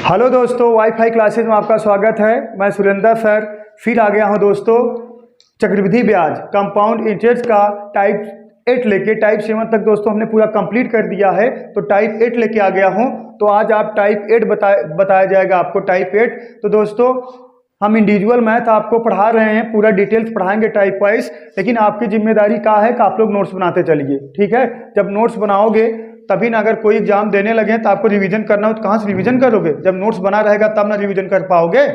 Hello दोस्तों, wifi classes में आपका स्वागत है। मैं सुरेंद्र सर फिर आ गया हूं दोस्तों। चक्रवृद्धि ब्याज कंपाउंड इंटरेस्ट का टाइप 8 लेके टाइप 7 तक दोस्तों हमने पूरा कंप्लीट कर दिया है। तो टाइप 8 लेके आ गया हूं। तो आज आप टाइप 8 बताया जाएगा आपको टाइप 8। तो दोस्तों हम इंडिविजुअल मैथ आपको पढ़ा रहे हैं, पूरा डिटेल्स पढ़ाएंगे टाइप वाइज, लेकिन आपकी जिम्मेदारी क्या है कि आप लोग नोट्स बनाते चलिए। ठीक है, जब नोट्स बनाओगे तभी ना, अगर कोई एग्जाम देने लगे तो आपको रिवीजन करना हो तो कहाँ से रिवीजन करोगे? जब नोट्स बना रहेगा तब ना रिवीजन कर पाओगे।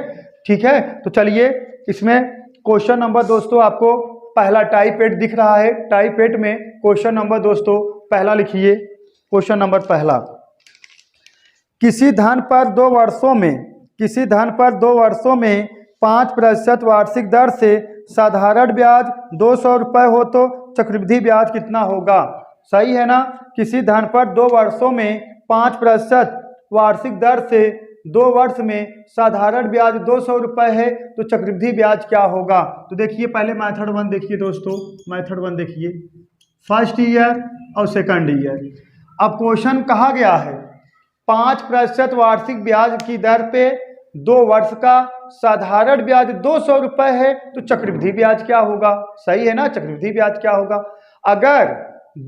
ठीक है, तो चलिए इसमें क्वेश्चन नंबर दोस्तों आपको पहला टाइप 8 दिख रहा है। टाइप 8 में क्वेश्चन नंबर दोस्तों पहला लिखिए। क्वेश्चन नंबर पहला, किसी धन पर 2 वर्षों में 5% वार्षिक दर से साधारण ब्याज 200 रुपये हो तो चक्रवृद्धि ब्याज कितना होगा? सही है ना। किसी धन पर 2 वर्षों में 5% वार्षिक दर से 2 वर्ष में साधारण ब्याज 200 रुपये है तो चक्रवृद्धि ब्याज क्या होगा? तो देखिए पहले मेथड 1 देखिए दोस्तों, मेथड 1 देखिए, फर्स्ट ईयर और सेकंड ईयर। अब क्वेश्चन कहा गया है 5% वार्षिक ब्याज की दर पे 2 वर्ष का साधारण ब्याज 200 रुपये है तो चक्रवृद्धि ब्याज क्या होगा? सही है ना, चक्रवृद्धि ब्याज क्या होगा? अगर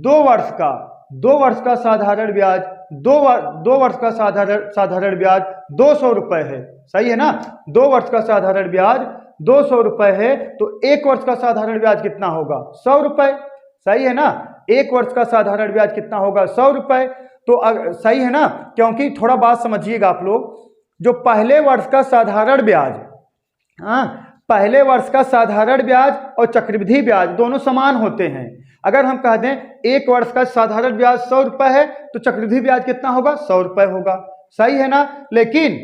2 वर्ष का साधारण ब्याज 2 वर्ष का साधारण ब्याज 200 रुपये है। सही है ना, 2 वर्ष का साधारण ब्याज 200 रुपये है तो 1 वर्ष का साधारण ब्याज कितना होगा? 100 रुपये। सही है ना, 1 वर्ष का साधारण ब्याज कितना होगा? 100 रुपये। तो सही है ना, क्योंकि थोड़ा बात समझिएगा आप लोग, जो पहले वर्ष का साधारण ब्याज, पहले वर्ष का साधारण ब्याज और चक्रवृद्धि ब्याज दोनों समान होते हैं। अगर हम कह दें 1 वर्ष का साधारण ब्याज 100 रुपये है तो चक्रवृद्धि ब्याज कितना होगा? 100 रुपये होगा। सही है ना। लेकिन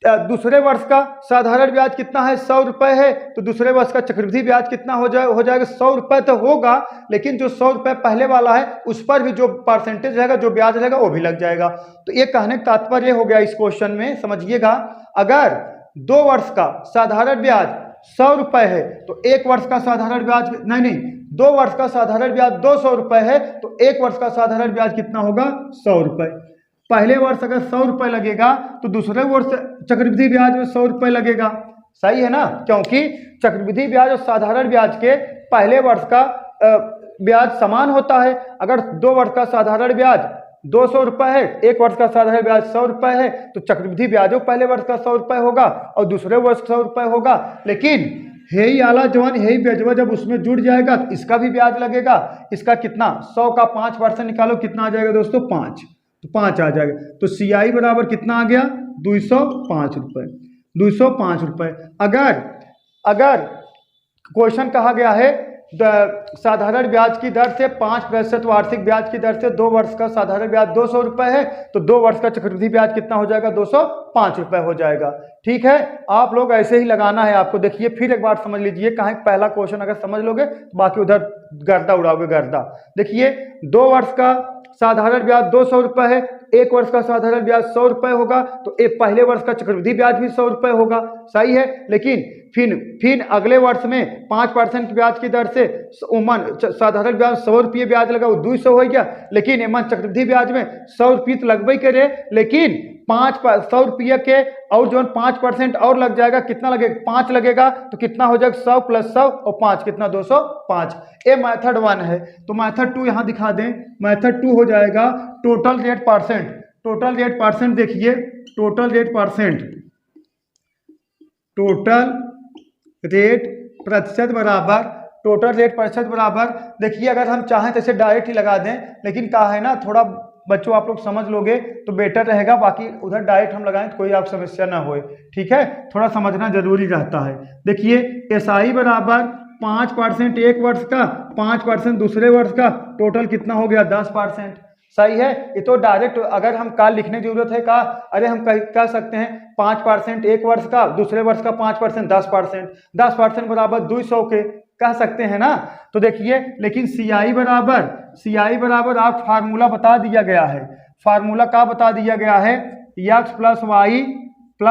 दूसरे वर्ष का साधारण ब्याज कितना है? 100 रुपये है तो दूसरे वर्ष का चक्रवृद्धि ब्याज कितना हो जाएगा? 100 रुपये तो होगा, लेकिन जो 100 रुपये पहले वाला है उस पर भी जो परसेंटेज रहेगा, जो ब्याज रहेगा वो भी लग जाएगा। तो ये कहने का तात्पर्य हो गया इस क्वेश्चन में, समझिएगा। अगर 2 वर्ष का साधारण ब्याज 100 रुपये है तो 1 वर्ष का साधारण ब्याज नहीं 2 वर्ष का साधारण ब्याज 200 रुपये है तो 1 वर्ष का साधारण ब्याज कितना होगा? 100 रुपये। पहले वर्ष अगर 100 रुपये लगेगा तो दूसरे वर्ष चक्रवृद्धि ब्याज में 100 रुपये लगेगा। सही है ना, क्योंकि चक्रवृद्धि ब्याज और साधारण ब्याज के पहले वर्ष का ब्याज समान होता है। अगर 2 वर्ष का साधारण ब्याज 200 रुपये है, 1 वर्ष का साधारण ब्याज 100 रुपये है तो चक्रवृद्धि ब्याज पहले वर्ष का 100 रुपये होगा और दूसरे वर्ष 100 रुपये होगा। लेकिन हे आला जवान हे बेजवा जब उसमें जुड़ जाएगा तो इसका भी ब्याज लगेगा। इसका कितना? 100 का 5% निकालो, कितना आ जाएगा दोस्तों? 5। तो 5 आ जाएगा। तो CI बराबर कितना आ गया? 205 रुपये। 205 रुपये। अगर क्वेश्चन कहा गया है साधारण ब्याज की दर से 5% वार्षिक ब्याज की दर से 2 वर्ष का साधारण ब्याज 200 रुपये है तो 2 वर्ष का चक्रवृद्धि ब्याज कितना हो जाएगा? 205 रुपये हो जाएगा। ठीक है, आप लोग ऐसे ही लगाना है आपको। देखिए फिर एक बार समझ लीजिए, कहाँ पहला क्वेश्चन अगर समझ लोगे तो बाकी उधर गर्दा उड़ाओगे गर्दा। देखिए 2 वर्ष का साधारण ब्याज 200 रुपये है, 1 वर्ष का साधारण ब्याज 100 रुपये होगा तो एक पहले वर्ष का चक्रवृद्धि ब्याज भी 100 रुपये होगा। सही है, लेकिन फिर अगले वर्ष में 5% ब्याज की दर से साधारण ब्याज 100 रुपये ब्याज लगा, वो 200 हो गया। लेकिन एमन चक्रवृद्धि ब्याज में 100 रुपये तो लगभग करे, लेकिन 100 रुपये के और जो 5% और लग जाएगा, कितना लगेगा? 5 लगेगा तो कितना हो जाएगा? 100 + 100 और 5 कितना? 205। ये मेथड 1 है। तो मेथड 2 यहाँ दिखा दें। मेथड 2 हो जाएगा total rate percent. Total rate percent देखिए, total rate percent, total rate प्रतिशत बराबर, टोटल रेट प्रतिशत बराबर, देखिए अगर हम चाहें तो इसे डायरेक्ट ही लगा दें, लेकिन कहा है ना थोड़ा बच्चों आप लोग समझ लोगे तो बेटर रहेगा। बाकी उधर डायरेक्ट हम लगाएं तो कोई आप समस्या ना होए। ठीक है, थोड़ा समझना जरूरी रहता है। देखिए SI बराबर 5% 1 वर्ष का, 5% दूसरे वर्ष का, टोटल कितना हो गया? 10%। सही है, ये तो डायरेक्ट अगर हम काल लिखने की जरूरत है का, अरे हम कह सकते हैं 5% 1 वर्ष का, दूसरे वर्ष का 5% 10%, 10% बराबर 200 के कह सकते हैं ना। तो देखिए, लेकिन CI बराबर आप फार्मूला बता दिया गया है। फार्मूला का बता दिया गया है? x + y +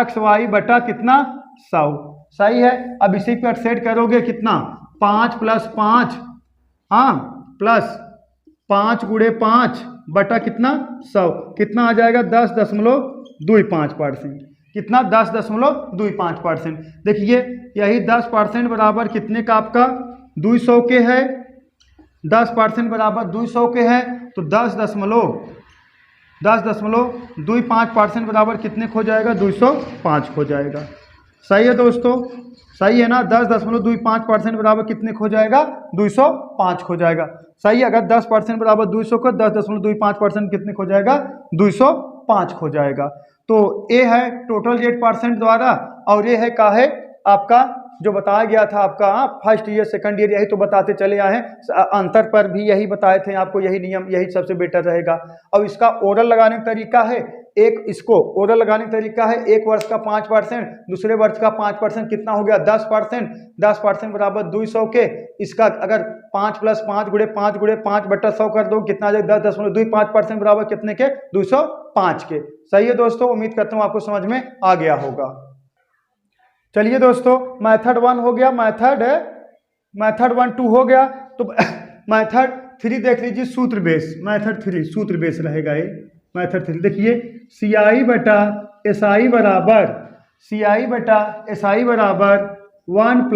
xy बटा कितना? 100। सही है, अब इसी पर सेट करोगे कितना? 5 + 5 प्लस 5 × 5 बटा कितना? 100, कितना आ जाएगा? 10.5 10.25%। कितना? 10.25%। देखिए यही 10% बराबर कितने का आपका 200 के है, 10% बराबर 200 के है, तो 10.25% बराबर कितने खो जाएगा? 205 खो जाएगा। सही है दोस्तों, सही है ना? 10.25% बराबर कितने खो जाएगा? 205 खो जाएगा। सही है, अगर 10% बराबर 200 को 10.25% कितने खो जाएगा? 205 खो जाएगा। तो ए है टोटल रेट परसेंट द्वारा, और ये है का है आपका जो बताया गया था आपका फर्स्ट ईयर सेकंड ईयर, यही तो बताते चले आए हैं। अंतर पर भी यही बताए थे आपको, यही नियम, यही सबसे बेटर रहेगा। अब इसका ओरल लगाने का तरीका है, इसको ओरल लगाने का तरीका है, एक वर्ष का 5%, दूसरे वर्ष का 5%, कितना हो गया? 10%। 10% बराबर 200 के, इसका अगर 5 + 5 × 5 × 5/100 कर दो, कितना आ जाएगा? 10.25% बराबर कितने के? 205 के। सही है दोस्तों, उम्मीद करता हूँ आपको समझ में आ गया होगा। चलिए दोस्तों, मेथड 1 हो गया, मेथड 1 2 हो गया, तो मेथड 3 देख लीजिए, सूत्र बेस। मेथड 3 सूत्र बेस रहेगा ये। मेथड 3 देखिए, CI बटा SI बराबर 1 +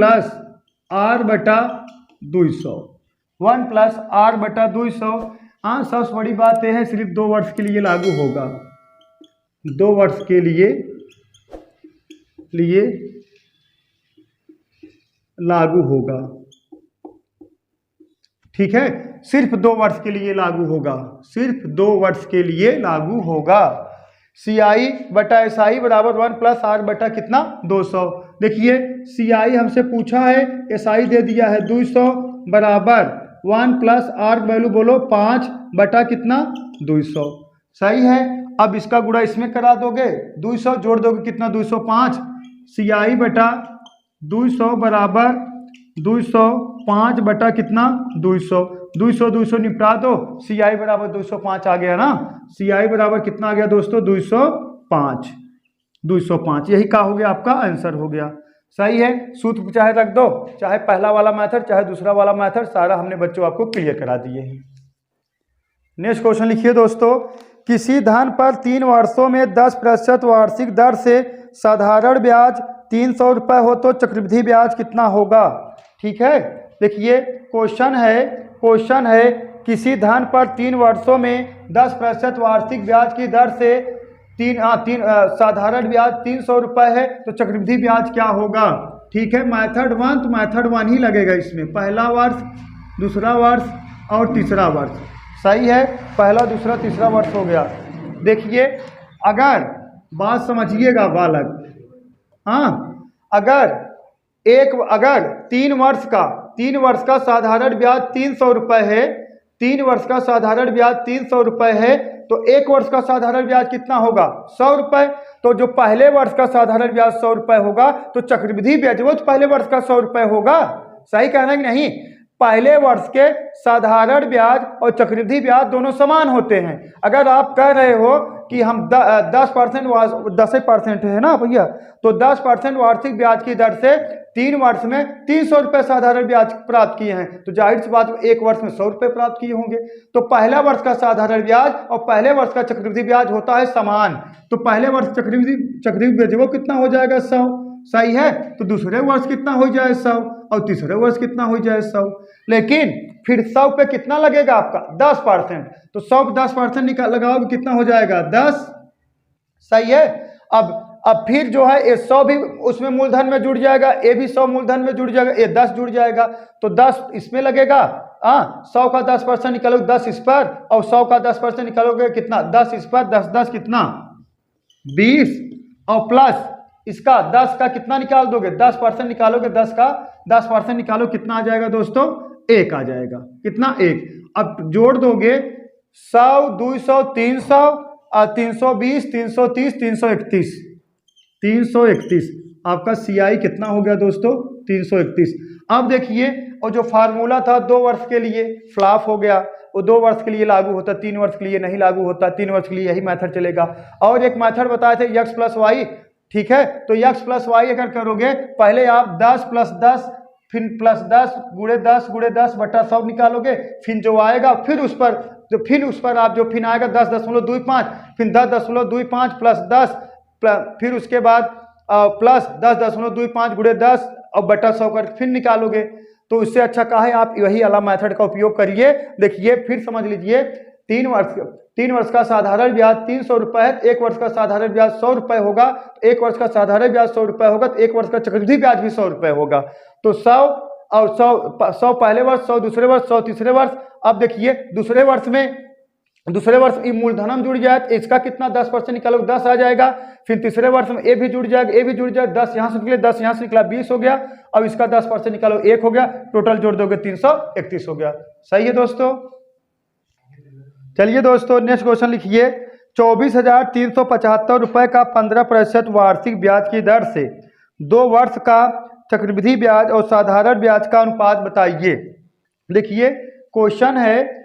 R/200, 1 + R/200। हाँ, सबसे बड़ी बात यह है सिर्फ 2 वर्ष के लिए लागू होगा, 2 वर्ष के लिए लागू होगा। ठीक है, सिर्फ 2 वर्ष के लिए लागू होगा, सिर्फ 2 वर्ष के लिए लागू होगा। CI बटा SI बराबर 1 + R बटा कितना? 200। देखिए CI हमसे पूछा है, SI दे दिया है 200 बराबर 1 + R वैल्यू बोलो 5 बटा कितना? 200। सही है, अब इसका गुणा इसमें करा दोगे, 200 जोड़ दोगे कितना? 205। CI बटा 200 बराबर 205 बटा कितना? 200। 200 निपटा दो, CI बराबर 205 आ गया ना। CI बराबर कितना आ गया दोस्तों? 205। यही का हो गया, आपका आंसर हो गया। सही है, सूत्र चाहे रख दो, चाहे पहला वाला मेथड चाहे दूसरा वाला मेथड, सारा हमने बच्चों आपको क्लियर करा दिए हैं। नेक्स्ट क्वेश्चन लिखिए दोस्तों, किसी धन पर 3 वर्षों में 10% वार्षिक दर से साधारण ब्याज 300 रुपये हो तो चक्रवृद्धि ब्याज कितना होगा? ठीक है, देखिए क्वेश्चन है किसी धन पर 3 वर्षों में 10% वार्षिक ब्याज की दर से साधारण ब्याज 300 रुपये है, तो चक्रवृद्धि ब्याज क्या होगा? ठीक है, मेथड 1 तो मेथड 1 ही लगेगा इसमें, पहला वर्ष, दूसरा वर्ष और तीसरा वर्ष। सही है, पहला दूसरा तीसरा वर्ष हो गया। देखिए अगर बात समझिएगा बालक, हाँ, अगर 3 वर्ष का साधारण ब्याज 300 रुपये है, 3 वर्ष का साधारण ब्याज 300 रुपये है, तो 1 वर्ष का साधारण ब्याज कितना होगा? 100 रुपये। तो जो पहले वर्ष का साधारण ब्याज 100 रुपये होगा, तो चक्रवृद्धि ब्याज वो तो पहले वर्ष का 100 रुपये होगा। सही कहना कि नहीं? पहले वर्ष के साधारण ब्याज और चक्रवृद्धि ब्याज दोनों समान होते हैं। अगर आप कह रहे हो कि हम 10% है ना भैया, तो 10% वार्षिक ब्याज की दर से 3 वर्ष में 300 रुपये साधारण ब्याज प्राप्त किए हैं, तो जाहिर सी बात 1 वर्ष में 100 रुपये प्राप्त किए होंगे। तो पहला वर्ष का साधारण ब्याज और पहले वर्ष का चक्रवृद्धि ब्याज होता है समान, तो पहले वर्ष चक्रवृद्धि ब्याज वो कितना हो जाएगा? 100। सही है, तो दूसरे वर्ष कितना हो जाए? 100, और तीसरे वर्ष कितना हो जाए? 100। लेकिन फिर 100 पे कितना लगेगा आपका? 10%। तो 100 पे 10% लगाओगे कितना हो जाएगा? 10। सही है, अब फिर जो है ये 100 भी उसमें मूलधन में जुड़ जाएगा, ये भी 100 मूलधन में जुड़ जाएगा, ये 10 जुड़ जाएगा, तो 10 इसमें लगेगा। 100 का 10% निकालोगे 10 इस पर, और 100 का 10% निकालोगे कितना? 10 इस पर, 10 कितना? 20, और प्लस इसका 10 का कितना निकाल दोगे? 10% निकालोगे, 10 का 10% निकालो, कितना आ जाएगा दोस्तों? 1 आ जाएगा। कितना? 1। अब जोड़ दोगे 100, 200, 300, 320, 330, 331, 331। आपका CI कितना हो गया दोस्तों? 331। अब देखिए, और जो फार्मूला था 2 वर्ष के लिए फ्लॉप हो गया, वो 2 वर्ष के लिए लागू होता, 3 वर्ष के लिए नहीं लागू होता। 3 वर्ष के लिए यही मेथड चलेगा। और एक मेथड बताए थे x + y, ठीक है, तो x + y अगर करोगे, पहले आप 10 + 10 फिर +10 × 10 × 10 बटा 100 निकालोगे, फिर जो आएगा फिर उस पर जो फिर उस पर आप जो फिर आएगा 10.25, फिर 10.25 प्लस 10 फिर उसके बाद प्लस 10.25 गुणे 10 और बटा 100 करके फिर निकालोगे। तो इससे अच्छा कहा है आप वही वाला मेथड का उपयोग करिए। देखिए फिर समझ लीजिए, 3 वर्ष का साधारण ब्याज 300 रुपये है, 1 वर्ष का साधारण ब्याज 100 रुपये होगा, 1 वर्ष का साधारण ब्याज 100 रुपये होगा, तो 1 वर्ष का चक्रवृद्धि ब्याज भी 100 रुपये होगा। तो 100 और 100 पहले वर्ष, 100 दूसरे वर्ष, 100 तीसरे वर्ष। अब देखिए दूसरे वर्ष ये मूलधनम जुड़ जाए तो इसका कितना 10% निकालो, 10 आ जाएगा। फिर तीसरे वर्ष में ए भी जुड़ जाएगा, ए भी जुड़ जाएगा, 10 यहाँ से निकले, 10 यहाँ से निकला, 20 हो गया। अब इसका 10% निकालो, 1 हो गया, टोटल जोड़ दोगे 331 हो गया। सही है दोस्तों। चलिए दोस्तों नेक्स्ट क्वेश्चन लिखिए, 24,375 रुपये का 15% वार्षिक ब्याज की दर से 2 वर्ष का चक्रवृद्धि ब्याज और साधारण ब्याज का अनुपात बताइए। देखिए क्वेश्चन है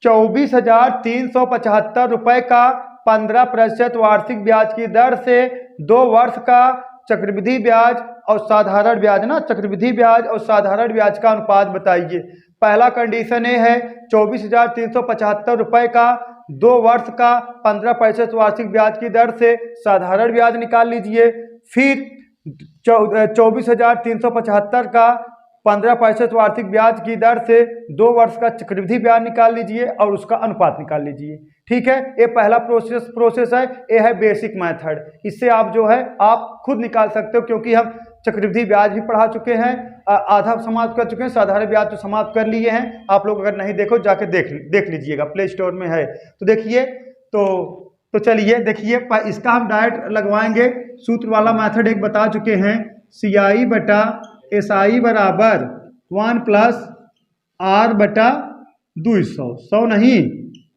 24,375 रुपये का 15% वार्षिक ब्याज की दर से 2 वर्ष का चक्रवृद्धि ब्याज और साधारण ब्याज ना, चक्रवृद्धि ब्याज और साधारण ब्याज का अनुपात बताइए। पहला कंडीशन ये है 24,375 रुपये का 2 वर्ष का 15% वार्षिक ब्याज की दर से साधारण ब्याज निकाल लीजिए। फिर 24,375 का 15% वार्षिक ब्याज की दर से 2 वर्ष का चक्रवृद्धि ब्याज निकाल लीजिए और उसका अनुपात निकाल लीजिए। ठीक है, ये पहला प्रोसेस है, ये है बेसिक मेथड। इससे आप जो है आप खुद निकाल सकते हो, क्योंकि हम चक्रवृद्धि ब्याज भी पढ़ा चुके हैं, आधा समाप्त कर चुके हैं, साधारण ब्याज तो समाप्त कर लिए हैं। आप लोग अगर नहीं देखो जाके देख लीजिएगा, प्ले स्टोर में है। तो देखिए तो चलिए देखिए इसका हम डायरेक्ट लगवाएंगे। सूत्र वाला मेथड एक बता चुके हैं, CI बटा SI बराबर 1 प्लस R बटा 200, 100 नहीं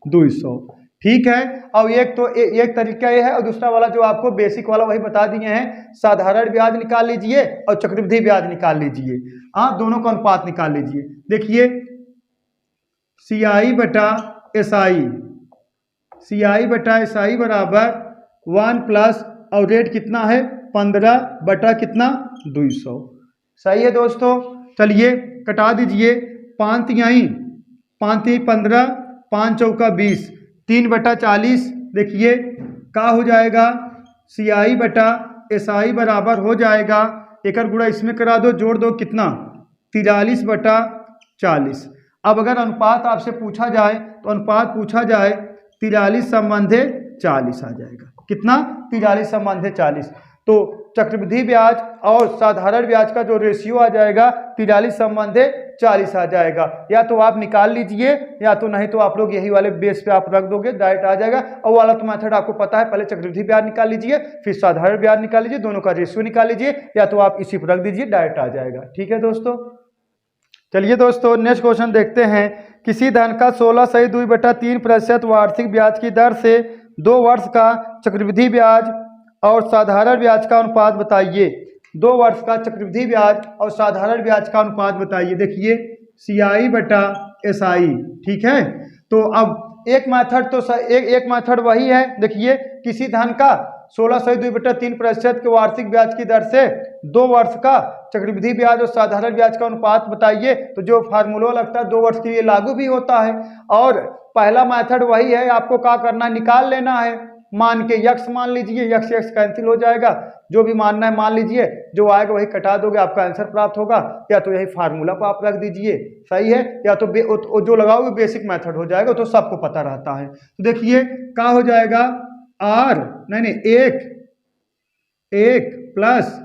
200। ठीक है, और एक तरीका ये है, और दूसरा वाला जो आपको बेसिक वाला वही बता दिए हैं, साधारण ब्याज निकाल लीजिए और चक्रवृद्धि ब्याज निकाल लीजिए। हाँ, दोनों का अनुपात निकाल लीजिए। देखिए CI बटा SI बराबर 1 प्लस और रेट कितना है 15 बटा कितना 200। सही है दोस्तों। चलिए कटा दीजिए, 5 तिहाई 15, 5 चौका 20, 3 बटा 40। देखिए क्या हो जाएगा, CI बटा SI बराबर हो जाएगा, एक गुणा इसमें करा दो, जोड़ दो, कितना 43 बटा 40। अब अगर अनुपात आपसे पूछा जाए तो अनुपात पूछा जाए 43 संबंधे 40 आ जाएगा। कितना 43 संबंधे 40। तो चक्रवृद्धि ब्याज और साधारण ब्याज का जो रेशियो आ जाएगा 43 संबंधे 40 आ जाएगा। या तो आप निकाल लीजिए, या तो नहीं तो आप लोग यही वाले बेस पे आप रख दोगे, डायरेक्ट आ जाएगा। और वाला तो मेथड आपको पता है, पहले चक्रवृद्धि ब्याज निकाल लीजिए, फिर साधारण ब्याज निकाल लीजिए, दोनों का रेशियो निकाल लीजिए, या तो आप इसी पर रख दीजिए, डायरेक्ट आ जाएगा। ठीक है दोस्तों। चलिए दोस्तों नेक्स्ट क्वेश्चन देखते हैं, किसी धन का 16/2/3% वार्षिक ब्याज की दर से 2 वर्ष का चक्रवृद्धि ब्याज और साधारण ब्याज का अनुपात बताइए। 2 वर्ष का चक्रवृद्धि ब्याज और साधारण ब्याज का अनुपात बताइए। देखिए CI बटा SI। ठीक है, तो अब एक मेथड वही है। देखिए किसी धन का 16/2/3% के वार्षिक ब्याज की दर से 2 वर्ष का चक्रवृद्धि ब्याज और साधारण ब्याज का अनुपात बताइए। तो जो फार्मूला लगता है 2 वर्ष के लिए लागू भी होता है। और पहला मेथड वही है, आपको क्या करना है, निकाल लेना है। मान के यक्स मान लीजिए, यक्स कैंसिल हो जाएगा, जो भी मानना है मान लीजिए, जो आएगा वही कटा दोगे, आपका आंसर प्राप्त होगा। या तो यही फार्मूला को आप रख दीजिए, सही है, या तो जो लगाओगे बेसिक मेथड हो जाएगा, तो सबको पता रहता है। तो देखिए क्या हो जाएगा, एक प्लस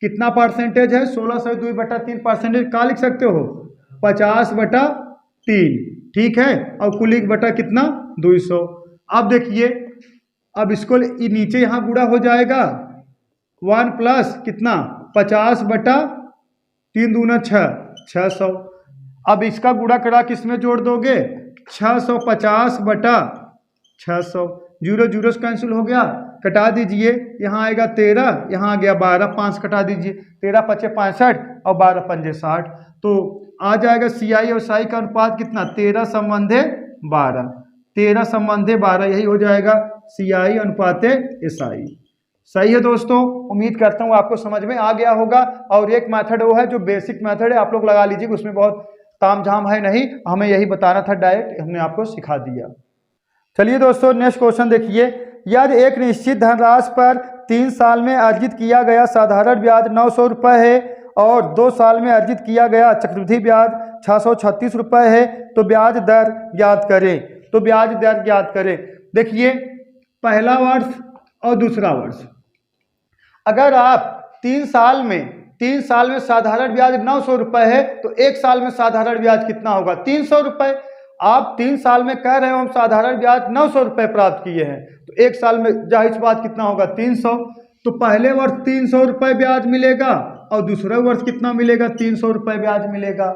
कितना परसेंटेज है, 16/2/3%। क्या लिख सकते हो, 50/3। ठीक है, और कुल बटा कितना 200। अब देखिए, अब इसको नीचे यहाँ गुणा हो जाएगा, 1 प्लस कितना 50/3 दूना 600। अब इसका गुणा करा किसमें जोड़ दोगे, 650/600। 0 0 कैंसिल हो गया, कटा दीजिए, यहाँ आएगा 13, यहाँ आ गया 12, 5 कटा दीजिए, 13 × 5 = 65 और 12 × 5 = 60। तो आ जाएगा CI और SI का अनुपात कितना, 13 संबंधे 12, 13 संबंधे 12, यही हो जाएगा CI अनुपात SI। सही है दोस्तों, उम्मीद करता हूँ आपको समझ में आ गया होगा। और एक मेथड वो है जो बेसिक मेथड है, आप लोग लगा लीजिए, उसमें बहुत तामझाम है नहीं, हमें यही बताना था, डायरेक्ट हमने आपको सिखा दिया। चलिए दोस्तों नेक्स्ट क्वेश्चन देखिए। यदि एक निश्चित धनराशि पर 3 साल में अर्जित किया गया साधारण ब्याज 900 रुपये है और 2 साल में अर्जित किया गया चक्रवृद्धि ब्याज 636 रुपये है, तो ब्याज दर ज्ञात करें। तो ब्याज दर ज्ञात करें। देखिए पहला वर्ष और दूसरा वर्ष, अगर आप 3 साल में साधारण ब्याज 900 रुपये है तो 1 साल में साधारण ब्याज कितना होगा? 300 रुपये। आप 3 साल में कह रहे हो हम साधारण ब्याज 900 रुपये प्राप्त किए हैं, तो 1 साल में जाहिर बात कितना होगा? 300। तो पहले वर्ष 300 रुपये ब्याज मिलेगा और दूसरे वर्ष कितना मिलेगा? 300 रुपये ब्याज मिलेगा।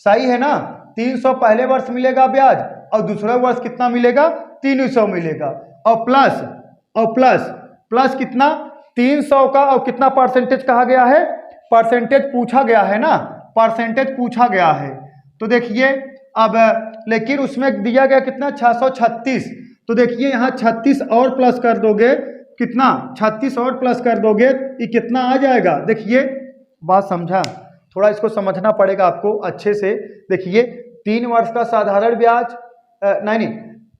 सही है ना? 300 पहले वर्ष मिलेगा ब्याज और दूसरे वर्ष कितना मिलेगा? 300 मिलेगा। और प्लस कितना? 300 का, और कितना परसेंटेज कहा गया है? परसेंटेज पूछा गया है ना, परसेंटेज पूछा गया है। तो देखिए अब लेकिन उसमें दिया गया कितना? 636। तो देखिए यहाँ 36 और प्लस कर दोगे, कितना? 36 और प्लस कर दोगे, ये कितना आ जाएगा? देखिए बात समझा, थोड़ा इसको समझना पड़ेगा आपको अच्छे से। देखिए 3 वर्ष का साधारण ब्याज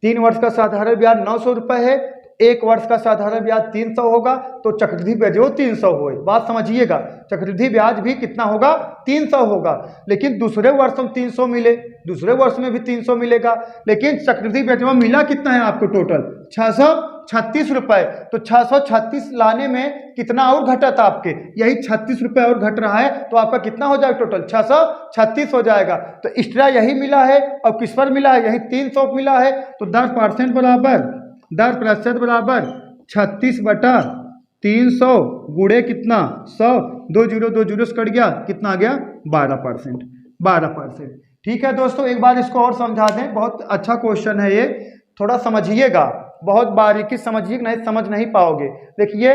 3 वर्ष का साधारण ब्याज 900 रुपये है, 1 वर्ष का साधारण ब्याज 300 होगा, तो चक्रवृद्धि ब्याज वो 300 हो। बात समझिएगा, चक्रवृद्धि ब्याज भी कितना होगा? 300 होगा। लेकिन दूसरे वर्ष में 300 मिले, दूसरे वर्ष में भी 300 मिलेगा, लेकिन चक्रवृद्धि ब्याज में मिला कितना है आपको? टोटल 636 रुपये। तो 636 लाने में कितना और घटा था आपके? यही 36 रुपये और घट रहा है, तो आपका कितना हो जाएगा? टोटल 636 हो जाएगा। तो एक्स्ट्रा यही मिला है और किस पर मिला है? यही 300 मिला है। तो 10% बराबर 10% बराबर 36/300 गुणे कितना? 100, 2 जीरो से कट गया, कितना आ गया? 12%। ठीक है दोस्तों, एक बार इसको और समझा दें, बहुत अच्छा क्वेश्चन है ये, थोड़ा समझिएगा, बहुत बारीकी समझिए, नहीं समझ नहीं पाओगे। देखिए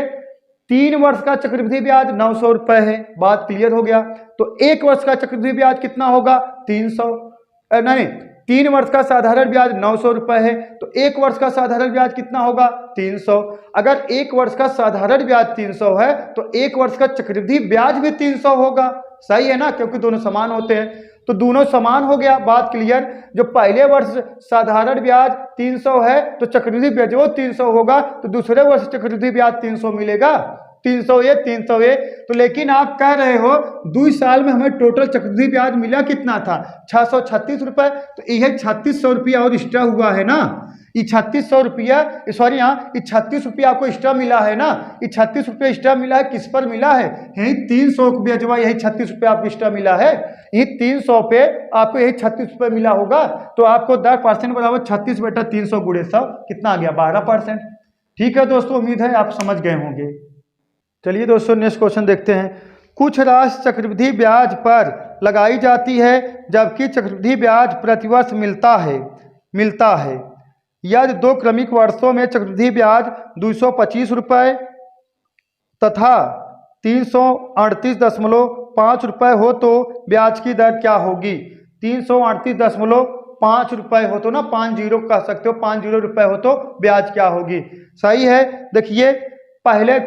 3 वर्ष का चक्रवृद्धि ब्याज 900 रुपये है, बात क्लियर हो गया। तो 1 वर्ष का चक्रवृद्धि ब्याज कितना होगा? 300। नहीं, 3 वर्ष का साधारण ब्याज 900 रुपये है, तो 1 वर्ष का साधारण ब्याज कितना होगा? 300। अगर 1 वर्ष का साधारण ब्याज 300 है तो 1 वर्ष का चक्रवृद्धि ब्याज भी 300 होगा। सही है ना? क्योंकि दोनों समान होते हैं, तो दोनों समान हो गया, बात क्लियर। जो पहले वर्ष साधारण ब्याज 300 है तो चक्रवृद्धि ब्याज वो 300 होगा, तो दूसरे वर्ष चक्रवृद्धि ब्याज 300 मिलेगा, 300 ए। तो लेकिन आप कह रहे हो 2 साल में हमें टोटल चक्रवृद्धि ब्याज मिला कितना था? 636 रुपये। तो यह 3600 रुपया और एक्स्ट्रा हुआ है ना, ये 3600 रुपया, सॉरी यहाँ ये 36 रुपया आपको एक्स्ट्रा मिला है ना, ये 36 रुपया एक्स्ट्रा मिला है, किस पर मिला है? यही 300 को ब्याजवा, यही 36 रुपया आपको एक्स्ट्रा मिला है, यही 300 पे आपको यही 36 रुपये मिला होगा। तो आपको 10% बराबर 36/300 गुणे 100 कितना आ गया? 12%। ठीक है दोस्तों, उम्मीद है आप समझ गए होंगे। चलिए दोस्तों नेक्स्ट क्वेश्चन देखते हैं। कुछ राशि चक्रवृद्धि ब्याज पर लगाई जाती है जबकि चक्रवृद्धि ब्याज प्रतिवर्ष मिलता है। यदि 2 क्रमिक वर्षों में चक्रवृद्धि ब्याज 225 रुपये तथा 338.5 रुपये हो तो ब्याज की दर क्या होगी? 338.5 रुपये हो तो ना, 50 कह सकते हो, 50 रुपये हो तो ब्याज क्या होगी? सही है। देखिए पहला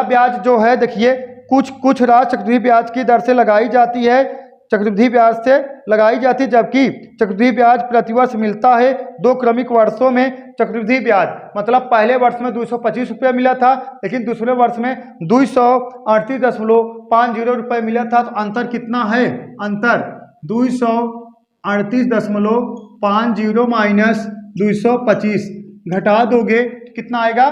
ब्याज जो है, देखिए कुछ राशि चक्रवृद्धि ब्याज की दर से लगाई जाती है, चक्रवृद्धि ब्याज से लगाई जाती है, जबकि चक्रवृद्धि ब्याज प्रतिवर्ष मिलता है। 2 क्रमिक वर्षों में चक्रवृद्धि ब्याज, मतलब पहले वर्ष में 225 रुपये मिला था, लेकिन दूसरे वर्ष में 238.50 रुपये मिला था। तो अंतर कितना है? अंतर 238.50 माइनस 225 घटा दोगे कितना आएगा?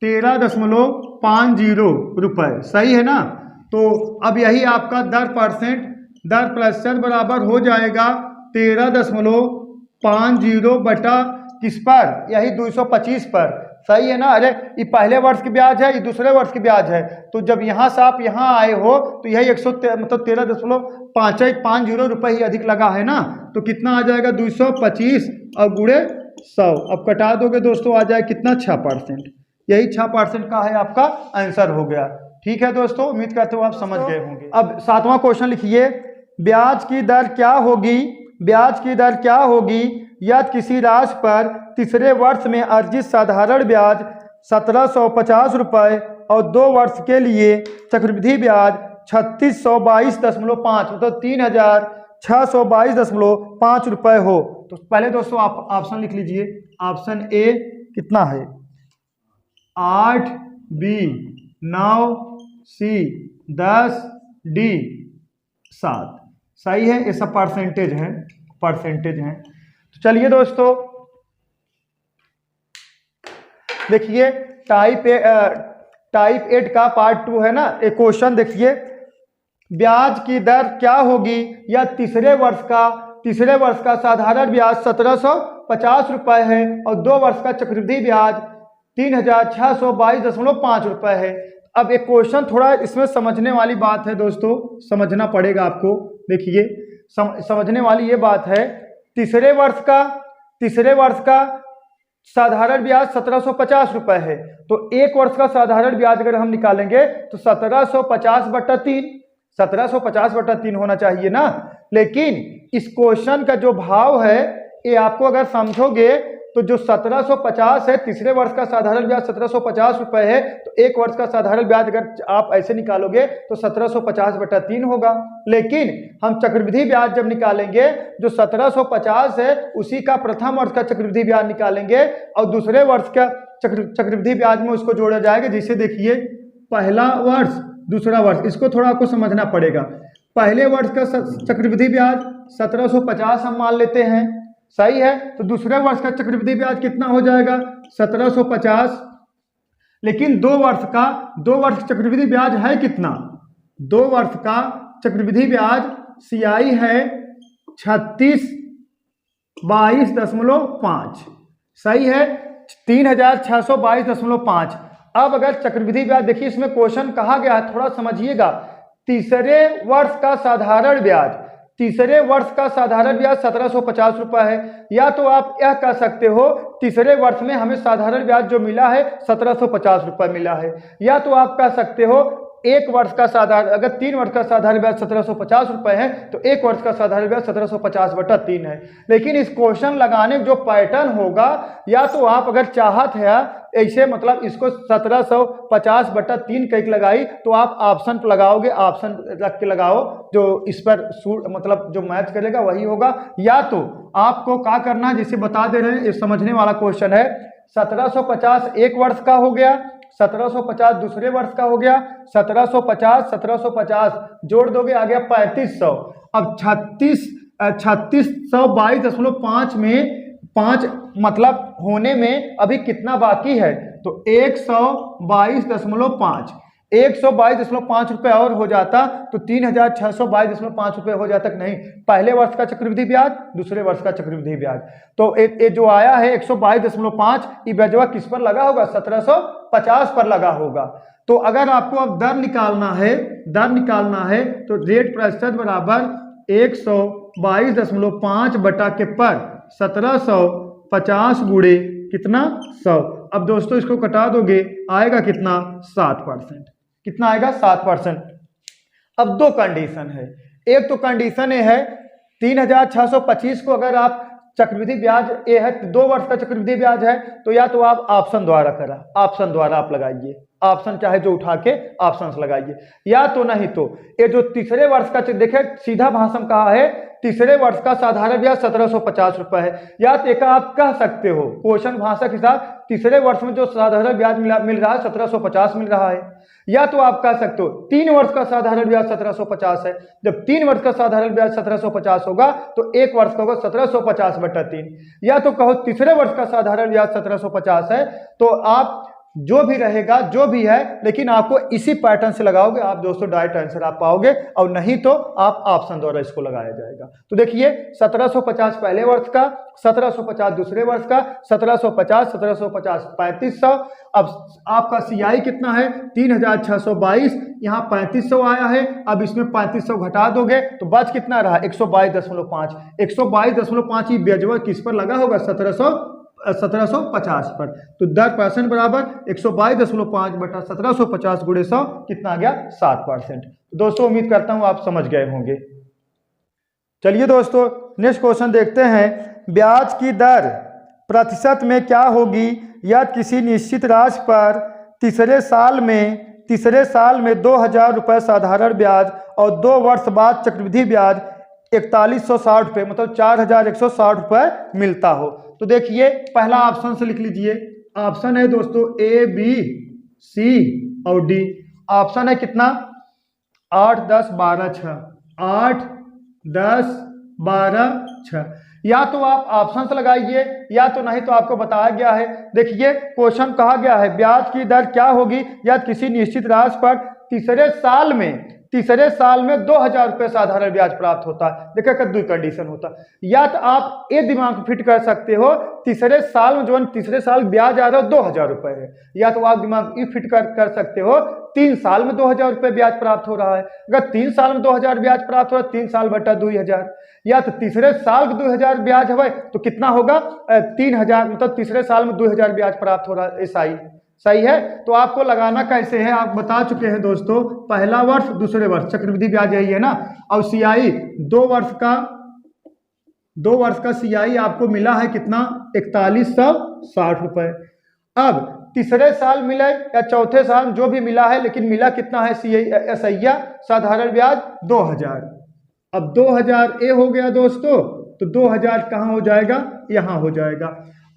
13.50 रुपये। सही है ना? तो अब यही आपका 10% बराबर हो जाएगा 13.50 बटा किस पर? यही 225 पर। सही है ना? अरे ये पहले वर्ष की ब्याज है, ये दूसरे वर्ष की ब्याज है, तो जब यहाँ से आप यहाँ आए हो तो यही 13.50 रुपये ही अधिक लगा है ना, तो कितना आ जाएगा? 225 और गुणे 100। अब कटा दोगे दोस्तों, आ जाए कितना? 6%। यही 6% का है आपका आंसर हो गया। ठीक है दोस्तों, उम्मीद करते हो आप समझ गए होंगे। अब 7वां क्वेश्चन लिखिए। ब्याज की दर क्या होगी? ब्याज की दर क्या होगी यदि किसी राशि पर तीसरे वर्ष में अर्जित साधारण ब्याज 1750 रुपये और 2 वर्ष के लिए चक्रवृद्धि ब्याज 3622.5 मतलब 3622.5 रुपए हो। तो पहले दोस्तों आप ऑप्शन लिख लीजिए। ऑप्शन ए कितना है 8, बी 9, सी 10, डी 7। सही है, ये सब परसेंटेज है, परसेंटेज है। तो चलिए दोस्तों देखिए टाइप 8 का पार्ट 2 है ना। एक क्वेश्चन देखिए, ब्याज की दर क्या होगी या तीसरे वर्ष का साधारण ब्याज 1750 रुपए है और 2 वर्ष का चक्रवृद्धि ब्याज 3622.5 रुपए है। अब एक क्वेश्चन थोड़ा इसमें समझने वाली बात है दोस्तों, समझना पड़ेगा आपको। देखिए समझने वाली ये बात है, तीसरे वर्ष का साधारण ब्याज 1750 रुपए है, तो एक वर्ष का साधारण ब्याज अगर हम निकालेंगे तो 1750/3 होना चाहिए ना। लेकिन इस क्वेश्चन का जो भाव है ये आपको अगर समझोगे तो जो 1750 है, तीसरे वर्ष का साधारण ब्याज 1750 रुपए है, तो एक वर्ष का साधारण ब्याज अगर आप ऐसे निकालोगे तो 1750/3 होगा। लेकिन हम चक्रवृद्धि ब्याज जब निकालेंगे, जो 1750 है उसी का प्रथम वर्ष का चक्रवृद्धि ब्याज निकालेंगे और दूसरे वर्ष का चक्रवृद्धि ब्याज में उसको जोड़ा जाएगा। जिसे देखिए पहला वर्ष दूसरा वर्ष, इसको थोड़ा आपको समझना पड़ेगा। पहले वर्ष का चक्रवृद्धि ब्याज 1750 हम मान लेते हैं, सही है। तो दूसरे वर्ष का चक्रवृद्धि ब्याज कितना हो जाएगा 1750। लेकिन 2 वर्ष चक्रवृद्धि ब्याज है कितना, 2 वर्ष का चक्रवृद्धि ब्याज CI है 3622.5, सही है 3622.5। अब अगर चक्रवृद्धि ब्याज देखिए, इसमें क्वेश्चन कहा गया है, थोड़ा समझिएगा। तीसरे वर्ष का साधारण ब्याज 1750 रुपए है। या तो आप यह कह सकते हो तीसरे वर्ष में हमें साधारण ब्याज जो मिला है 1750 रुपए मिला है। या तो आप कह सकते हो एक वर्ष का साधारण, अगर 3 वर्ष का साधारण ब्याज 1750 रुपए है तो एक वर्ष का साधारण ब्याज 1750/3 है। लेकिन इस क्वेश्चन लगाने जो पैटर्न होगा, या तो आप अगर चाहत है ऐसे मतलब इसको 1750/3 कहीं लगाई तो आप ऑप्शन पर लगाओगे, ऑप्शन रख के लगाओ, जो इस पर मतलब जो मैच करेगा वही होगा। या तो आपको क्या करना है, जिसे बता दे रहे हैं, ये समझने वाला क्वेश्चन है। 1750 एक वर्ष का हो गया, 1750 दूसरे वर्ष का हो गया, 1750 जोड़ दोगे आ गया 3500। अब 3622.5 में 5 मतलब होने में अभी कितना बाकी है, तो 122.5 रुपए और हो जाता तो 3622.5 रुपए हो जाता। नहीं, पहले वर्ष का चक्रवृद्धि ब्याज दूसरे वर्ष का चक्रवृद्धि ब्याज, तो ये जो आया है 122.5 ये ब्याजवा किस पर लगा होगा 1750 पर लगा होगा। तो अगर आपको अब दर निकालना है तो रेट प्रतिशत बराबर 122.5 बटा के पर 1750 गुणे कितना 100। अब दोस्तों इसको कटा दोगे आएगा कितना 7%। कितना आएगा 7%। अब 2 कंडीशन है। एक तो कंडीशन ये है 3625 को अगर आप चक्रवृद्धि ब्याज ये है 2 वर्ष का चक्रवृद्धि ब्याज है, तो या तो आप ऑप्शन द्वारा आप लगाइए, ऑप्शन चाहे जो उठा के ऑप्शन लगाइए, या तो नहीं तो ये जो तीसरे वर्ष का देखे सीधा भाषण कहा है तीसरे वर्ष का साधारण ब्याज 1750 रुपए है। या तो एक आप कह सकते हो क्वेश्चन भाषा के साथ तीसरे वर्ष में जो साधारण ब्याज मिल रहा है 1750 मिल रहा है। या तो आप कह सकते हो 3 वर्ष का साधारण ब्याज 1750 है, जब 3 वर्ष का साधारण ब्याज 1750 होगा तो एक वर्ष का होगा 1750/3। या तो कहो तीसरे वर्ष का साधारण ब्याज 1750 है, तो आप जो भी रहेगा जो भी है, लेकिन आपको इसी पैटर्न से लगाओगे आप दोस्तों डायरेक्ट आंसर आप पाओगे, और नहीं तो आप ऑप्शन द्वारा इसको लगाया जाएगा। तो देखिए 1750 पहले वर्ष का, 1750 दूसरे वर्ष का, 1750 3500। अब आपका CI कितना है 3622, यहाँ 3500 आया है। अब इसमें 3500 घटा दोगे तो बच कितना रहा 122.5। 122.5 ये ब्याजवा किस पर लगा होगा 1750 पर। तो दर परसेंट बराबर 122.5 बटा 1750 गुणे 100 कितना आ गया 7%। दोस्तों उम्मीद करता हूं आप समझ गए होंगे। चलिए दोस्तों नेक्स्ट क्वेश्चन देखते हैं। ब्याज की दर प्रतिशत में क्या होगी या किसी निश्चित राशि पर तीसरे साल में तीसरे साल में 2,000 रुपये साधारण ब्याज और 2 वर्ष बाद चक्रवृद्धि ब्याज 4160 रुपये मतलब 4,160 रुपये मिलता हो। तो देखिए पहला ऑप्शन से लिख लीजिए, ऑप्शन है दोस्तों ए, बी, सी और डी। ऑप्शन है कितना 8, 10, 12, 6, 8, 10, 12, 6। या तो आप ऑप्शन से लगाइए या तो नहीं तो आपको बताया गया है। देखिए क्वेश्चन कहा गया है ब्याज की दर क्या होगी या किसी निश्चित राशि पर तीसरे साल में 2,000 रुपये साधारण ब्याज प्राप्त होता है। देखिए कद्दू कंडीशन होता है, या तो आप ये दिमाग फिट कर सकते हो तीसरे साल में जो तीसरे साल ब्याज आ रहा है 2,000 रुपये है, या तो आप दिमाग ये फिट कर सकते हो 3 साल में 2,000 रुपये ब्याज प्राप्त हो रहा है। अगर 3 साल में 2,000 ब्याज प्राप्त हो रहा है 3 साल बटा 2,000, या तो तीसरे साल 2,000 ब्याज है तो कितना होगा 3,000 मतलब तीसरे साल में 2,000 ब्याज प्राप्त हो रहा है। ऐसा ही सही है। तो आपको लगाना कैसे है आप बता चुके हैं दोस्तों, पहला वर्ष दूसरे वर्ष चक्रवृद्धि ब्याज यही है ना, और सीआई 2 वर्ष का सीआई आपको मिला है कितना 4160 रुपये। अब तीसरे साल मिला या चौथे साल जो भी मिला है, लेकिन मिला कितना है सीआई साधारण ब्याज 2,000। अब 2,000 ए हो गया दोस्तों, तो 2,000 कहाँ हो जाएगा यहाँ हो जाएगा।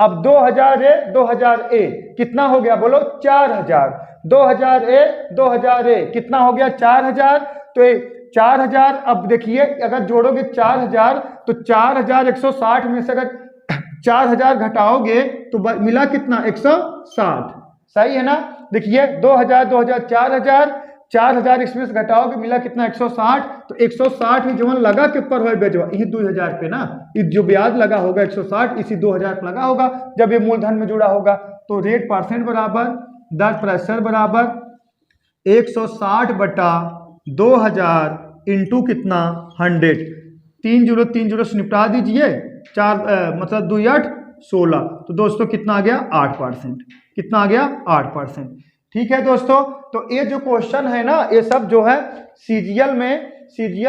अब 2,000 ए कितना हो गया बोलो 4,000, 2,000 ए कितना हो गया 4,000। तो 4,000 अब देखिए अगर जोड़ोगे 4,000 तो 4,160 में से अगर 4,000 घटाओगे तो मिला कितना 160। सही है ना। देखिए 2,000 4,000 इसमें से घटाओगे मिला कितना 160। तो 160 ही जवन लगा के पर हो बेजवा यही 2,000 पे ना, जो ब्याज लगा होगा 160 इसी 2,000 पे लगा होगा जब ये मूलधन में जुड़ा होगा। तो रेट परसेंट बराबर दर प्रतिशत बराबर 160 बटा 2,000 इंटू कितना 100। 3 0 से निपटा दीजिए, 4 मतलब 2 8 16। तो दोस्तों कितना आ गया 8%। कितना आ गया 8%। ठीक है दोस्तों, तो ये जो क्वेश्चन है ना ये सब जो है सीजीएल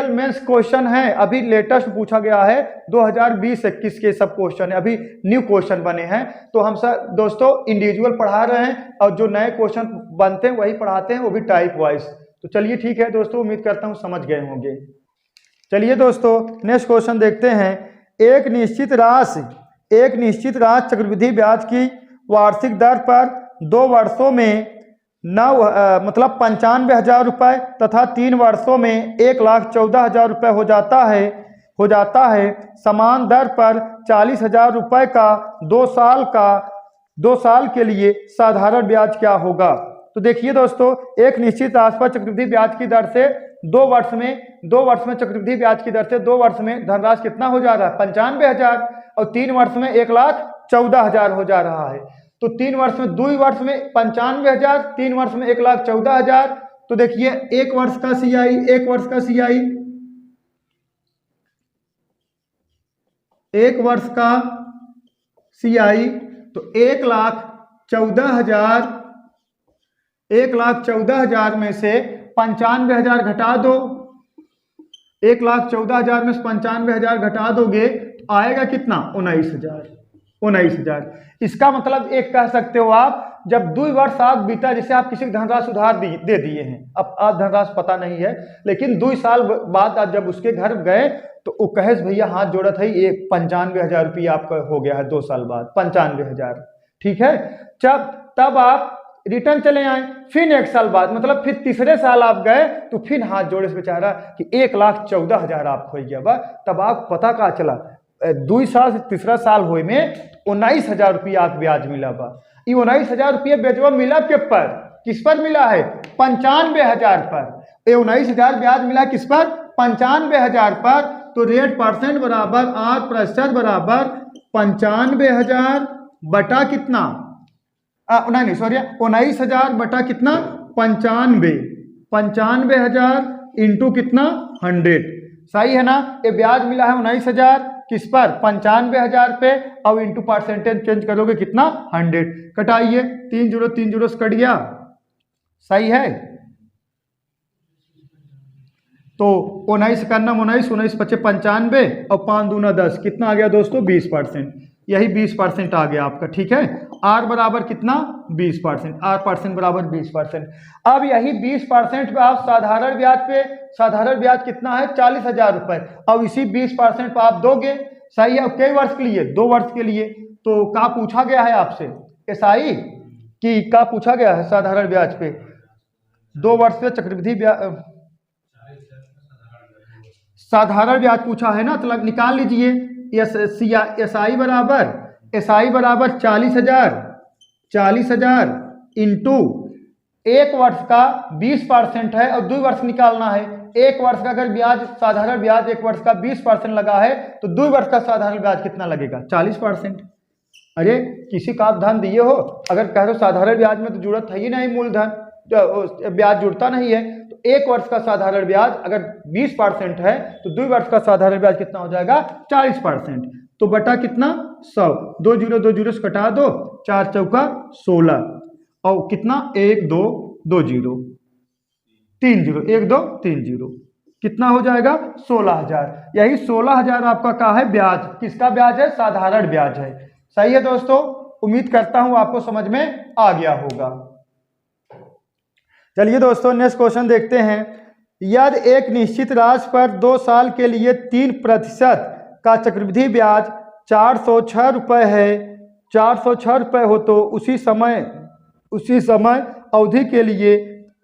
मेंस क्वेश्चन है, अभी लेटेस्ट पूछा गया है 2020-21 के सब क्वेश्चन है, अभी न्यू क्वेश्चन बने हैं। तो हम सब दोस्तों इंडिविजुअल पढ़ा रहे हैं और जो नए क्वेश्चन बनते हैं वही पढ़ाते हैं, वो भी टाइप वाइज। तो चलिए ठीक है दोस्तों, उम्मीद करता हूँ समझ गए होंगे। चलिए दोस्तों नेक्स्ट क्वेश्चन देखते हैं। एक निश्चित राशि चक्रवृद्धि ब्याज की वार्षिक दर पर 2 वर्षों में 95,000 रुपये तथा 3 वर्षों में 1,14,000 रुपये हो जाता है। समान दर पर 40,000 रुपये का 2 साल के लिए साधारण ब्याज क्या होगा। तो देखिए दोस्तों एक निश्चित राशि पर चक्रवृद्धि ब्याज की दर से 2 वर्ष में चक्रवृद्धि ब्याज की दर से 2 वर्ष में धनराशि कितना हो जा रहा है 95,000 और 3 वर्ष में 1,14,000 हो जा रहा है। तो 2 वर्ष में 95,000, 3 वर्ष में 1,14,000। तो देखिए 1 वर्ष का सीआई 1 वर्ष का सीआई 1 वर्ष का सीआई तो 1,14,000 में से 95,000 घटा दो। 1,14,000 में से 95,000 घटा दोगे तो आएगा कितना 19,000। इसका मतलब एक कह सकते हो आप जब 2 वर्ष आप बीता, जैसे आप किसी धनराशि उधार दे दिए हैं, अब आप धनराशि पता नहीं है, लेकिन 2 साल बाद आप जब उसके घर गए तो वो कहेस भैया हाथ जोड़ा था ये 95,000 रुपया आपका हो गया है 2 साल बाद 95,000। ठीक है, तब आप रिटर्न चले आए, फिर 1 साल बाद मतलब फिर तीसरे साल आप गए तो फिर हाथ जोड़े से बेचारा कि 1,14,000 आप खोई गया बा। तब आप पता का चला 2 साल से तीसरा साल हुए में 19,000 रुपया आप ब्याज मिला बा। ये 19,000 रुपया ब्याजवा मिला के पर, किस पर मिला है 95,000 पर। ये 19,000 ब्याज मिला किस पर 95,000 पर। तो रेट परसेंट बराबर 8% बराबर 95,000 बटा कितना 19,000 बटा कितना 95,000 इंटू कितना 100। सही है ना। ये ब्याज मिला है 19,000 किस पर 95,000 पे, अब इंटू परसेंटेज चेंज करोगे कितना 100। कटाइए 3 0 से कट गया। सही है। तो 19 करना 19 5 95 और 5 दूना 10 कितना आ गया दोस्तों 20%। यही 20% आ गया आपका, ठीक है। आर बराबर कितना 20%, आर परसेंट बराबर 20%। अब यही 20% पे आप साधारण ब्याज कितना है 40,000 रुपए, अब इसी 20% पे आप दोगे, सही है। कई वर्ष के लिए 2 वर्ष के लिए। तो क्या पूछा गया है आपसे एसआई कि क्या पूछा गया है साधारण ब्याज पे 2 वर्ष से चक्रवृद्धि ब्याज साधारण ब्याज पूछा है ना, तो निकाल लीजिए एसआई बराबर 40,000 इंटू 1 वर्ष का 20% है और 2 वर्ष निकालना है। 1 वर्ष का अगर ब्याज साधारण ब्याज 1 वर्ष का 20% लगा है तो 2 वर्ष का साधारण ब्याज कितना लगेगा 40%। अरे किसी का आप धन दिए हो, अगर कह रहे हो साधारण ब्याज में तो जरूरत है ही नहीं, मूलधन ब्याज जुड़ता नहीं है, तो 1 वर्ष का साधारण ब्याज अगर 20% है तो 2 वर्ष का साधारण ब्याज कितना हो जाएगा 40%। तो बटा कितना 100, 2 जीरो से कटा दो, 4 चौका 16 और कितना 1 2 2 0 3 0 1 2 3 0 कितना हो जाएगा 16,000। यही 16,000 आपका क्या है ब्याज, किसका ब्याज है साधारण ब्याज है। सही है दोस्तों, उम्मीद करता हूं आपको समझ में आ गया होगा। चलिए दोस्तों नेक्स्ट क्वेश्चन देखते हैं। यदि एक निश्चित राशि पर 2 साल के लिए 3% का चक्रवृद्धि ब्याज 406 रुपये है, 406 रुपये हो तो उसी समय अवधि के लिए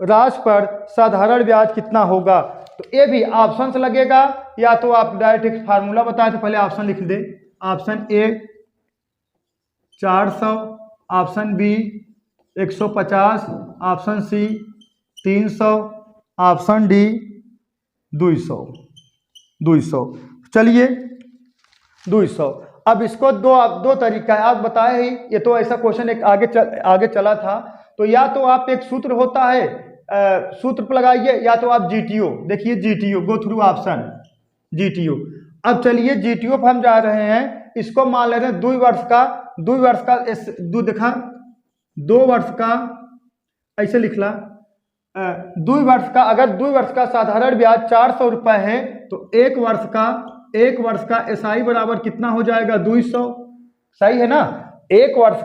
राशि पर साधारण ब्याज कितना होगा। तो ये भी ऑप्शन से लगेगा या तो आप डायरेक्ट एक फार्मूला बताए थे, पहले ऑप्शन लिख दे। Option A 400, option B 150, option C 300, option D 200। चलिए 200। अब इसको दो तरीका है, आप बताए ही, ये तो ऐसा क्वेश्चन एक आगे चला था। तो या तो आप एक सूत्र होता है, सूत्र पर लगाइए, या तो आप जीटीओ देखिए, GTO go through option GTO. अब चलिए जीटीओ पर हम जा रहे हैं, इसको मान ले रहे हैं 2 वर्ष का ऐसे लिखला 2 वर्ष का, अगर 2 वर्ष का साधारण ब्याज 400 रुपये है तो 1 वर्ष का एसआई बराबर कितना हो जाएगा 200। सही है ना। 2 वर्ष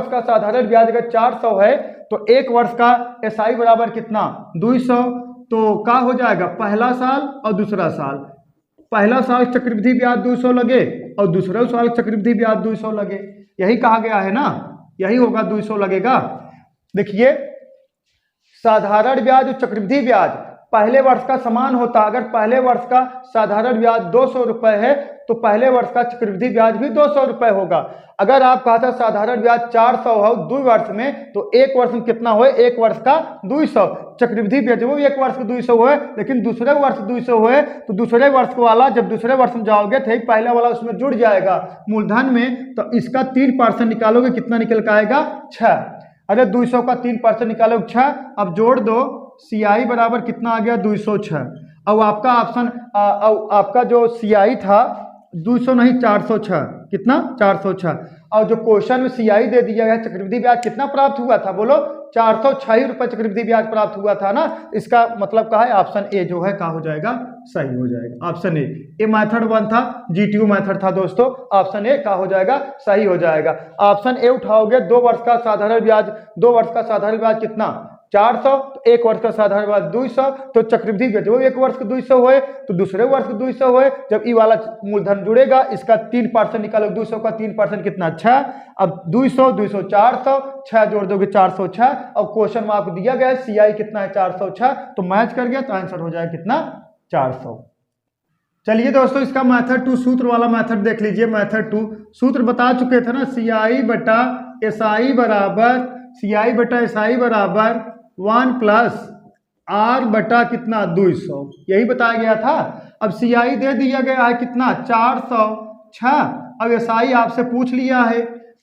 का साधारण ब्याज अगर 400 है तो 1 वर्ष का एसआई बराबर कितना 200। तो क्या हो जाएगा पहला साल और दूसरा साल, पहला साल चक्रवृद्धि ब्याज 200 लगे और दूसरा साल चक्रवृद्धि ब्याज 200 लगे, यही कहा गया है ना, यही होगा 200 लगेगा। देखिए साधारण ब्याज और चक्रवृद्धि ब्याज पहले वर्ष का समान होता, अगर पहले वर्ष का साधारण ब्याज 200 रुपये है तो पहले वर्ष का चक्रवृद्धि ब्याज भी 200 रुपये होगा। अगर आप कहा था साधारण ब्याज 400 हो 2 वर्ष में तो 1 वर्ष में कितना हो 1 वर्ष का 200, चक्रवृद्धि ब्याज वो 1 वर्ष का 200 हो, लेकिन दूसरे वर्ष 200 हो तो दूसरे वर्ष वाला जब दूसरे वर्ष में जाओगे तो पहला वाला उसमें जुड़ जाएगा मूलधन में, तो इसका 3% निकालोगे कितना निकल के आएगा 6। अरे 200 का 3% निकालोगे 6। अब जोड़ दो, सीआई बराबर कितना आ गया 206। अब आपका ऑप्शन आपका जो सीआई था 200 नहीं 406, कितना 406। और जो क्वेश्चन में सीआई दे दिया गया चक्रवृद्धि ब्याज कितना प्राप्त हुआ था, बोलो 406 रुपये चक्रवृद्धि ब्याज प्राप्त हुआ था ना। इसका मतलब क्या है ऑप्शन ए जो है क्या हो जाएगा सही हो जाएगा, ऑप्शन ए। ये मेथड 1 था, जीटीयू मेथड था दोस्तों, ऑप्शन ए क्या हो जाएगा सही हो जाएगा। ऑप्शन ए उठाओगे 2 वर्ष का साधारण ब्याज, 2 वर्ष का साधारण ब्याज कितना 400, 1 वर्ष का साधारण ब्याज 200, तो चक्रवृद्धि ब्याज वो 1 वर्ष का 200 होए तो दूसरे वर्ष का 200 होए, जब ई वाला मूलधन जुड़ेगा इसका 3% निकालो, 200 का 3% कितना 6। अब 200 200 400, 6 जोड़ दोगे 406। और क्वेश्चन में आपको दिया गया है सीआई कितना है 406, तो मैच कर गया तो आंसर हो जाएगा कितना 400। चलिए दोस्तों इसका मेथड 2 सूत्र वाला मेथड देख लीजिए। मेथड 2 सूत्र बता चुके थे ना, सीआई बटा एसआई बराबर 1 प्लस आर बटा कितना 200, यही बताया गया था। अब सीआई दे दिया गया है कितना 406। अब एसआई आपसे पूछ लिया है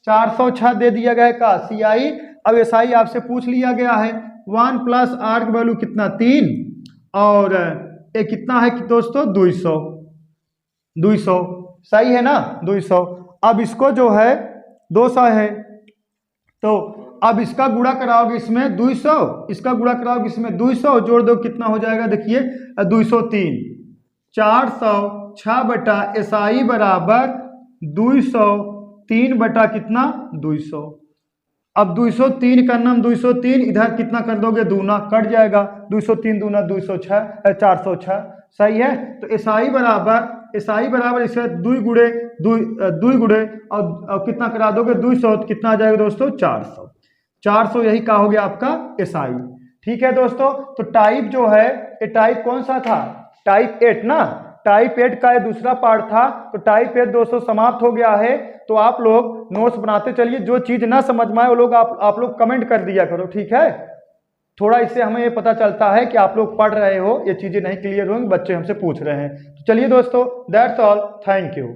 406 दे दिया गया है का सीआई। अब एसआई आपसे पूछ लिया गया है 1 प्लस आर की वैल्यू कितना 3 और ये कितना है कि दोस्तों 200। सही है ना 200। अब इसको जो है 200 है तो अब इसका गुणा कराओगे इसमें 200, इसका गुणा कराओगे इसमें 200, जोड़ दो कितना हो जाएगा देखिए 203। 406 बटा एसआई बराबर 203 बटा कितना 200। अब 203 का नाम 203 इधर कितना कर दोगे दूना कट जाएगा, 203 दूना 206 406 सही है। तो एसआई बराबर इसे दुई गुड़े और कितना करा दोगे 200 तो कितना आ जाएगा दोस्तों 400। 400 यही का हो गया आपका एसआई। ठीक है दोस्तों, तो टाइप जो है ये टाइप कौन सा था, टाइप 8 ना, टाइप 8 का ये दूसरा पार्ट था। तो टाइप 8 दोस्तों समाप्त हो गया है। तो आप लोग नोट्स बनाते चलिए, जो चीज ना समझ में आए वो लोग आप लोग कमेंट कर दिया करो, ठीक है। थोड़ा इससे हमें ये पता चलता है कि आप लोग पढ़ रहे हो, ये चीजें नहीं क्लियर होंगी, बच्चे हमसे पूछ रहे हैं। तो चलिए दोस्तों, दैट्स ऑल, थैंक यू।